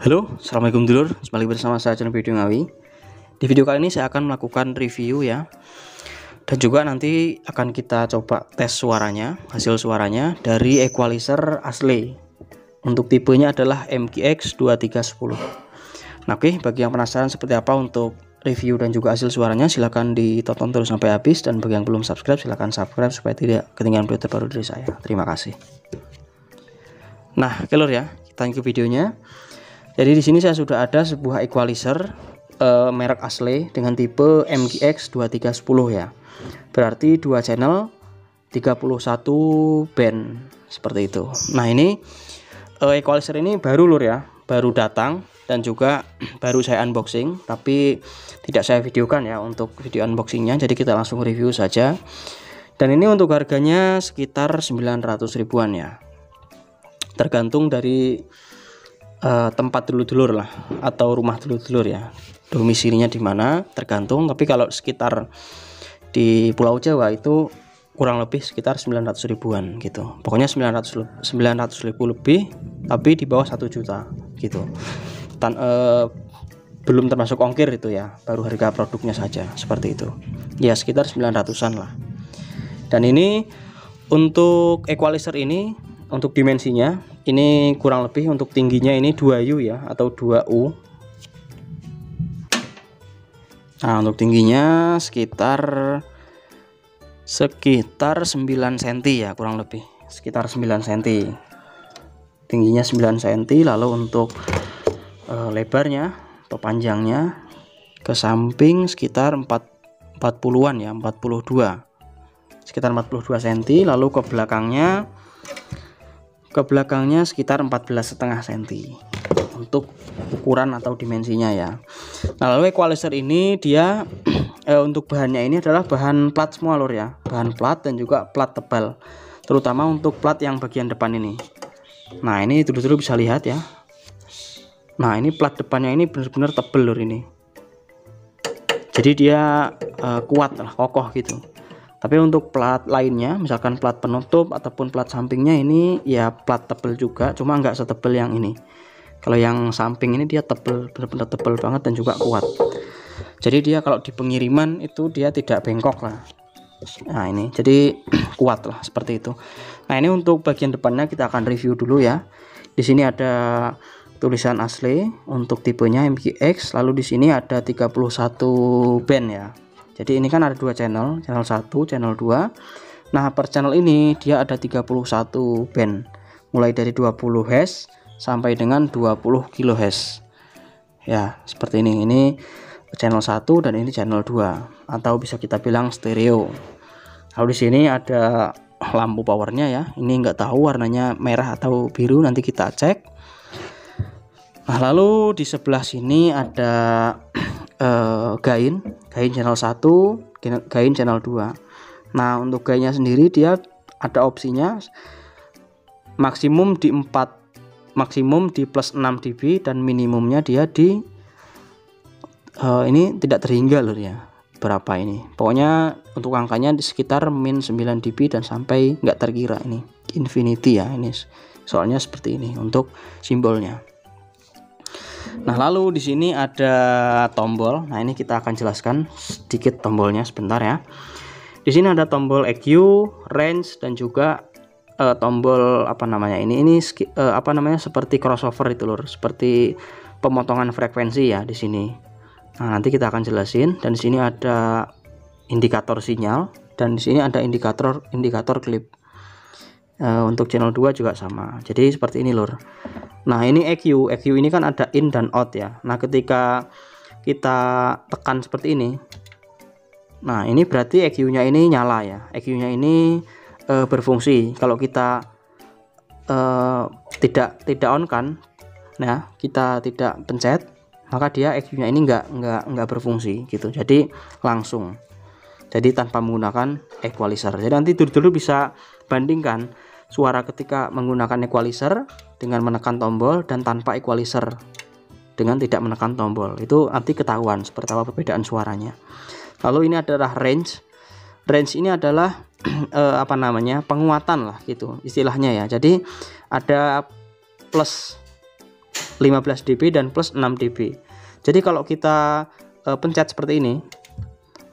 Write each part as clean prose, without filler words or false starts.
Halo, assalamualaikum dulur. Kembali bersama saya channel Video Ngawi. Di video kali ini saya akan melakukan review ya, dan juga nanti akan kita coba tes suaranya, hasil suaranya dari equalizer asli. Untuk tipenya adalah MKX 2310. Nah, oke, bagi yang penasaran seperti apa untuk review dan juga hasil suaranya, silahkan ditonton terus sampai habis, dan bagi yang belum subscribe silahkan subscribe supaya tidak ketinggalan video terbaru dari saya. Terima kasih. Nah, kelur ya, kita ke videonya. Jadi di sini saya sudah ada sebuah equalizer merek asli dengan tipe MKX 2310 ya. Berarti 2 channel 31 band seperti itu. Nah, ini equalizer ini baru lur ya, baru datang dan juga baru saya unboxing, tapi tidak saya videokan ya untuk video unboxingnya. Jadi kita langsung review saja. Dan ini untuk harganya sekitar 900 ribuan ya. Tergantung dari tempat dulur-dulur lah atau rumah dulur-dulur ya, domisilinya di mana tergantung. Tapi kalau sekitar di Pulau Jawa itu kurang lebih sekitar 900 ribuan gitu. Pokoknya 900 ribu lebih, tapi di bawah 1 juta gitu. Belum termasuk ongkir itu ya, baru harga produknya saja seperti itu. Ya sekitar 900-an lah. Dan ini untuk equalizer ini, untuk dimensinya ini kurang lebih untuk tingginya ini 2U ya, atau 2U. Nah, untuk tingginya sekitar 9 cm ya, kurang lebih sekitar 9 cm. Tingginya 9 cm. Lalu untuk lebarnya atau panjangnya ke samping sekitar 40-an ya, 42. Sekitar 42 cm. Lalu ke belakangnya sekitar 14,5 cm untuk ukuran atau dimensinya ya. Nah, lalu equalizer ini dia untuk bahannya ini adalah bahan plat semua lur ya, bahan plat dan juga plat tebal, terutama untuk plat yang bagian depan ini. Nah, ini dulu bisa lihat ya. Nah, ini plat depannya ini benar-benar tebal lur ini, jadi dia kuat lah, kokoh gitu. Tapi untuk plat lainnya, misalkan plat penutup ataupun plat sampingnya ini ya plat tebel juga, cuma nggak setebel yang ini. Kalau yang samping ini dia tebel, benar-benar tebel banget dan juga kuat. Jadi dia kalau di pengiriman itu dia tidak bengkok lah. Nah, ini jadi kuat lah seperti itu. Nah, ini untuk bagian depannya kita akan review dulu ya. Di sini ada tulisan asli untuk tipenya MKX, lalu di sini ada 31 band ya. Jadi ini kan ada 2 channel, channel 1, channel 2. Nah, per channel ini dia ada 31 band, mulai dari 20 Hz sampai dengan 20 kHz. Ya, seperti ini. Ini channel 1 dan ini channel 2, atau bisa kita bilang stereo. Lalu di sini ada lampu powernya ya. Ini nggak tahu warnanya merah atau biru, nanti kita cek. Nah, lalu di sebelah sini ada gain channel 1, gain channel 2. Nah, untuk gainnya sendiri dia ada opsinya maksimum di plus 6 dB dan minimumnya dia di ini tidak terhingga loh ya, berapa ini. Pokoknya untuk angkanya di sekitar min 9 dB dan sampai nggak terkira, ini infinity ya ini. Soalnya seperti ini untuk simbolnya. Nah, lalu di sini ada tombol. Nah, ini kita akan jelaskan sedikit tombolnya sebentar ya. Di sini ada tombol EQ, range, dan juga tombol apa namanya ini apa namanya, seperti crossover itu lur, seperti pemotongan frekuensi ya di sini. Nah, nanti kita akan jelasin. Dan di sini ada indikator sinyal, dan di sini ada indikator klip. Untuk channel 2 juga sama. Jadi seperti ini lur. Nah, ini EQ ini kan ada in dan out ya. Nah, ketika kita tekan seperti ini, nah ini berarti EQ-nya ini nyala ya. EQ-nya ini berfungsi. Kalau kita tidak on kan, nah kita tidak pencet, maka dia EQ-nya ini nggak berfungsi gitu. Jadi langsung. Jadi tanpa menggunakan equalizer. Jadi nanti dulu bisa bandingkan suara ketika menggunakan equalizer dengan menekan tombol dan tanpa equalizer dengan tidak menekan tombol. Itu nanti ketahuan seperti apa perbedaan suaranya. Lalu ini adalah range. Range ini adalah apa namanya, penguatan lah gitu istilahnya ya. Jadi ada plus 15 dB dan plus 6 dB. Jadi kalau kita pencet seperti ini,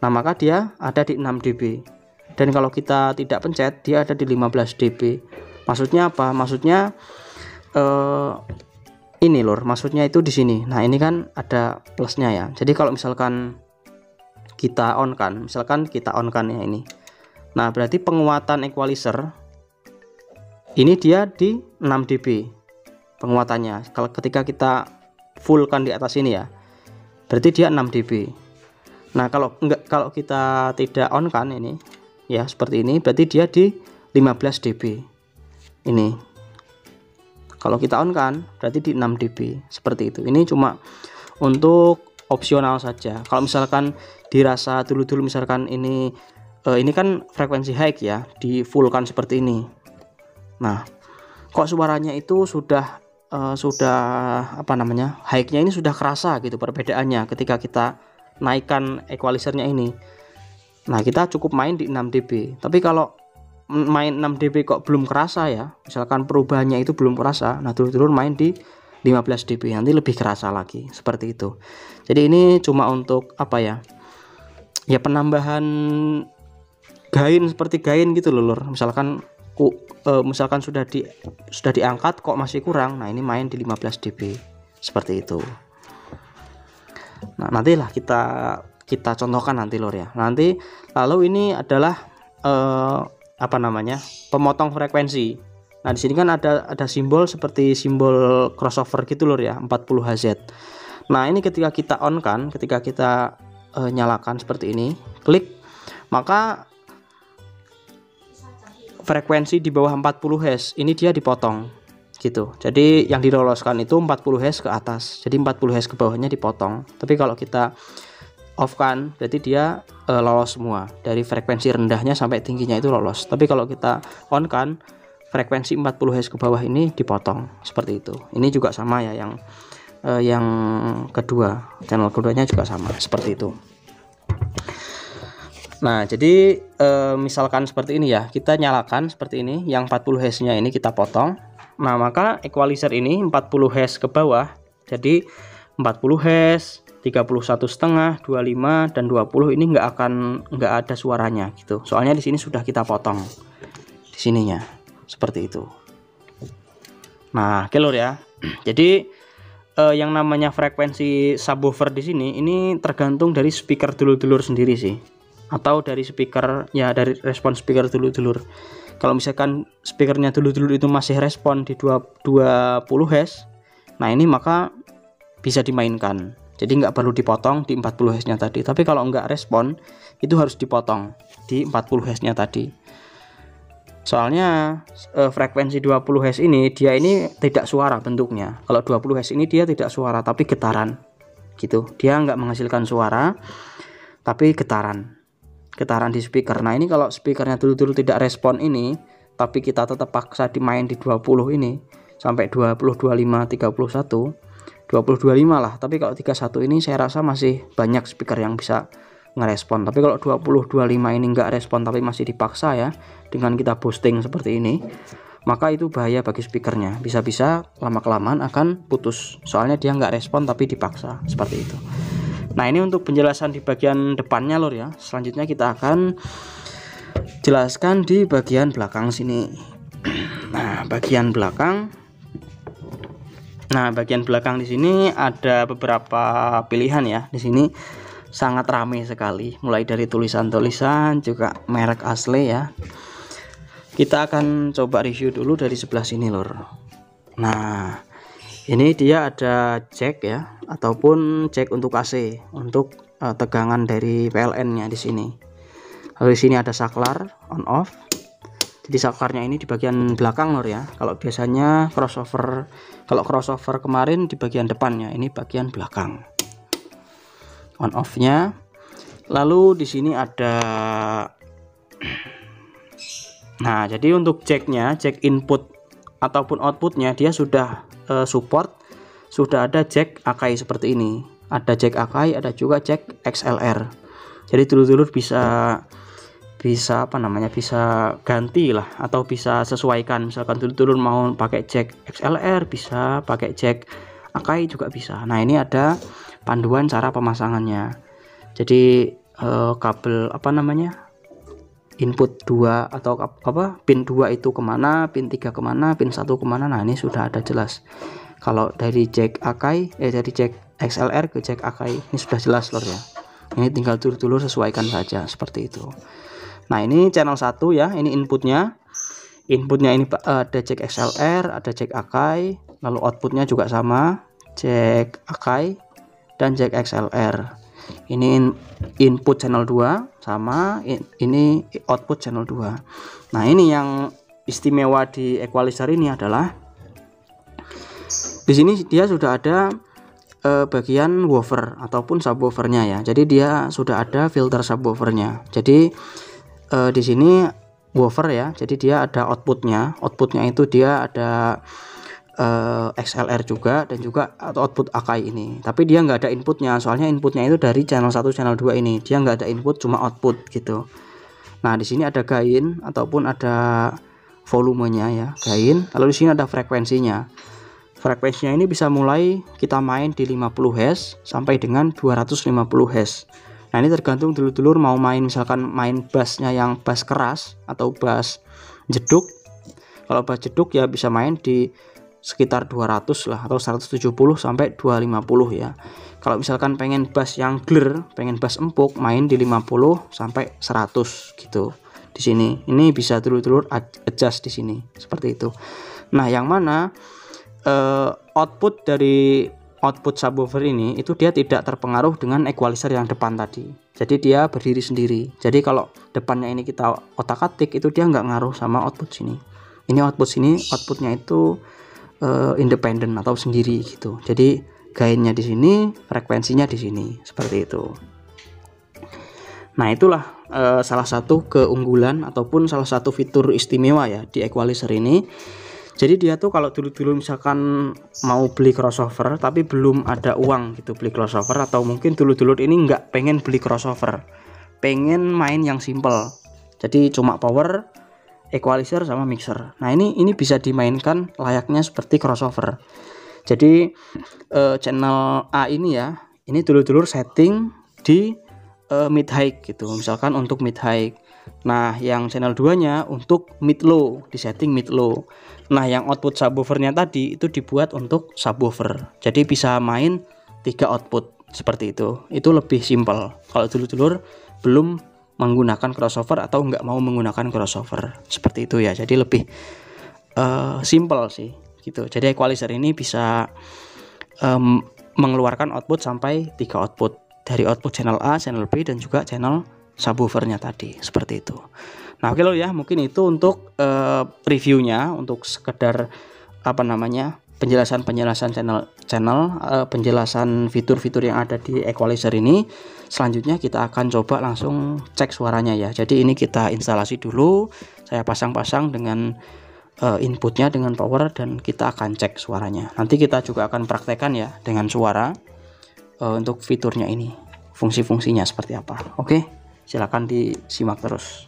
nah maka dia ada di 6 dB. Dan kalau kita tidak pencet, dia ada di 15 dB. Maksudnya apa? Maksudnya ini lur, maksudnya itu di sini. Nah ini kan ada plusnya ya. Jadi kalau misalkan kita on kan, ya ini. Nah berarti penguatan equalizer ini dia di 6 dB penguatannya. Kalau ketika kita full kan di atas ini ya, berarti dia 6 dB. Nah kalau kita tidak on kan ini ya seperti ini, berarti dia di 15 dB. Ini kalau kita on kan berarti di 6 dB seperti itu. Ini cuma untuk opsional saja. Kalau misalkan dirasa dulu misalkan ini kan frekuensi high ya, di full kan seperti ini. Nah kok suaranya itu sudah apa namanya, high-nya ini sudah kerasa gitu perbedaannya ketika kita naikkan equalizernya ini. Nah kita cukup main di 6 dB. Tapi kalau main 6 dB kok belum kerasa ya, misalkan perubahannya itu belum kerasa, nah dulu main di 15 dB nanti lebih kerasa lagi seperti itu. Jadi ini cuma untuk apa ya, penambahan gain, seperti gain gitu loh lur. Misalkan sudah diangkat kok masih kurang, nah ini main di 15 dB seperti itu. Nah nantilah kita contohkan nanti lur ya. Nanti lalu ini adalah apa namanya, pemotong frekuensi. Nah di sini kan ada simbol seperti simbol crossover gitu lur ya, 40 Hz. Nah ini ketika kita on kan, ketika kita nyalakan seperti ini, klik, maka frekuensi di bawah 40 Hz ini dia dipotong gitu. Jadi yang diloloskan itu 40 Hz ke atas, jadi 40 Hz ke bawahnya dipotong. Tapi kalau kita off kan berarti dia lolos semua, dari frekuensi rendahnya sampai tingginya itu lolos. Tapi kalau kita on kan, frekuensi 40 Hz ke bawah ini dipotong seperti itu. Ini juga sama ya, yang kedua, channel keduanya juga sama seperti itu. Nah jadi misalkan seperti ini ya, kita nyalakan seperti ini, yang 40 Hz nya ini kita potong. Nah maka equalizer ini 40 Hz ke bawah, jadi 40 Hz, 31,5, 25 dan 20 ini nggak ada suaranya gitu. Soalnya di sini sudah kita potong di sininya seperti itu. Nah, oke lur ya. Jadi yang namanya frekuensi subwoofer di sini ini tergantung dari speaker dulur-dulur sendiri sih, atau dari speaker ya, dari respon speaker dulur-dulur. Kalau misalkan speakernya dulur-dulur itu masih respon di 20 Hz, nah ini maka bisa dimainkan. Jadi nggak perlu dipotong di 40 Hz nya tadi. Tapi kalau nggak respon itu harus dipotong di 40 Hz nya tadi. Soalnya frekuensi 20 Hz ini dia ini tidak suara bentuknya. Kalau 20 Hz ini dia tidak suara tapi getaran gitu. Dia nggak menghasilkan suara tapi getaran di speaker. Nah ini kalau speakernya dulu tidak respon ini, tapi kita tetap paksa dimain di 20 ini sampai 20, 25, 31, 20, 25 lah. Tapi kalau 31 ini saya rasa masih banyak speaker yang bisa ngerespon. Tapi kalau 20, 25 ini nggak respon tapi masih dipaksa ya, dengan kita boosting seperti ini, maka itu bahaya bagi speakernya. Bisa-bisa lama-kelamaan akan putus. Soalnya dia nggak respon tapi dipaksa seperti itu. Nah ini untuk penjelasan di bagian depannya lor ya. Selanjutnya kita akan jelaskan di bagian belakang sini. Nah bagian belakang di sini ada beberapa pilihan ya. Di sini sangat ramai sekali, mulai dari tulisan-tulisan juga merek asli ya. Kita akan coba review dulu dari sebelah sini lor. Nah ini dia ada jack ya, ataupun jack untuk AC, untuk tegangan dari PLN nya di sini. Lalu di sini ada saklar on off. Jadi saklarnya ini di bagian belakang lor ya. Kalau biasanya crossover kemarin di bagian depannya, ini bagian belakang. On off-nya. Lalu di sini ada, nah jadi untuk jacknya, jack input ataupun outputnya dia sudah support, sudah ada jack Akai seperti ini. Ada jack Akai, ada juga jack XLR. Jadi dulur-dulur bisa apa namanya, bisa ganti lah, atau bisa sesuaikan. Misalkan dulur-dulur mau pakai jack XLR, bisa pakai jack Akai juga bisa. Nah, ini ada panduan cara pemasangannya. Jadi kabel apa namanya, input 2 atau apa, pin 2 itu kemana, pin 3 kemana, pin 1 kemana. Nah, ini sudah ada jelas. Kalau dari jack Akai, dari jack XLR ke jack Akai, ini sudah jelas lor ya. Ini tinggal dulur-dulur sesuaikan saja seperti itu. Nah, ini channel 1 ya, ini inputnya ini ada jack XLR, ada jack Akai, lalu outputnya juga sama, jack Akai dan jack XLR. Ini input channel 2 sama, ini output channel 2. Nah, ini yang istimewa di equalizer ini adalah di sini dia sudah ada bagian woofer ataupun subwoofernya ya. Jadi dia sudah ada filter subwoofernya. Jadi di sini woofer ya. Jadi dia ada outputnya itu dia ada XLR juga dan juga output Akai ini. Tapi dia nggak ada inputnya, soalnya inputnya itu dari channel 1 channel 2 ini. Dia nggak ada input, cuma output gitu. Nah, di sini ada gain ataupun ada volumenya ya, gain. Lalu di sini ada frekuensinya. Frekuensinya ini bisa mulai kita main di 50 Hz sampai dengan 250 Hz. Nah, ini tergantung dulur-dulur mau main, misalkan main bassnya yang bass keras atau bass jeduk. Kalau bass jeduk ya bisa main di sekitar 200 lah atau 170 sampai 250 ya. Kalau misalkan pengen bass yang gler, pengen bass empuk, main di 50 sampai 100 gitu. Di sini ini bisa dulur-dulur adjust di sini seperti itu. Nah, yang mana output dari output subwoofer ini itu dia tidak terpengaruh dengan equalizer yang depan tadi. Jadi dia berdiri sendiri. Jadi kalau depannya ini kita otak-atik, itu dia nggak ngaruh sama output sini. Ini output sini, outputnya itu independen atau sendiri gitu. Jadi gainnya di sini, frekuensinya di sini, seperti itu. Nah, itulah salah satu keunggulan ataupun salah satu fitur istimewa ya di equalizer ini. Jadi dia tuh kalau dulu-dulu misalkan mau beli crossover tapi belum ada uang gitu beli crossover, atau mungkin dulu-dulu ini nggak pengen beli crossover, pengen main yang simple, jadi cuma power, equalizer sama mixer. Nah, ini bisa dimainkan layaknya seperti crossover. Jadi channel A ini ya, ini dulu-dulu setting di mid high gitu, misalkan untuk mid high. Nah, yang channel 2-nya untuk mid low, di setting mid low. Nah, yang output subwoofernya tadi itu dibuat untuk subwoofer. Jadi bisa main 3 output seperti itu. Itu lebih simpel. Kalau dulu-dulu belum menggunakan crossover atau nggak mau menggunakan crossover. Seperti itu ya. Jadi lebih simple sih gitu. Jadi equalizer ini bisa mengeluarkan output sampai 3 output. Dari output channel A, channel B, dan juga channel subwoofernya tadi, seperti itu. Nah, oke lo ya, mungkin itu untuk reviewnya, untuk sekedar apa namanya, penjelasan channel, penjelasan fitur-fitur yang ada di equalizer ini. Selanjutnya kita akan coba langsung cek suaranya ya. Jadi ini kita instalasi dulu, saya pasang-pasang dengan inputnya dengan power, dan kita akan cek suaranya. Nanti kita juga akan praktekkan ya dengan suara untuk fiturnya ini, fungsi-fungsinya seperti apa. Oke, silakan disimak terus.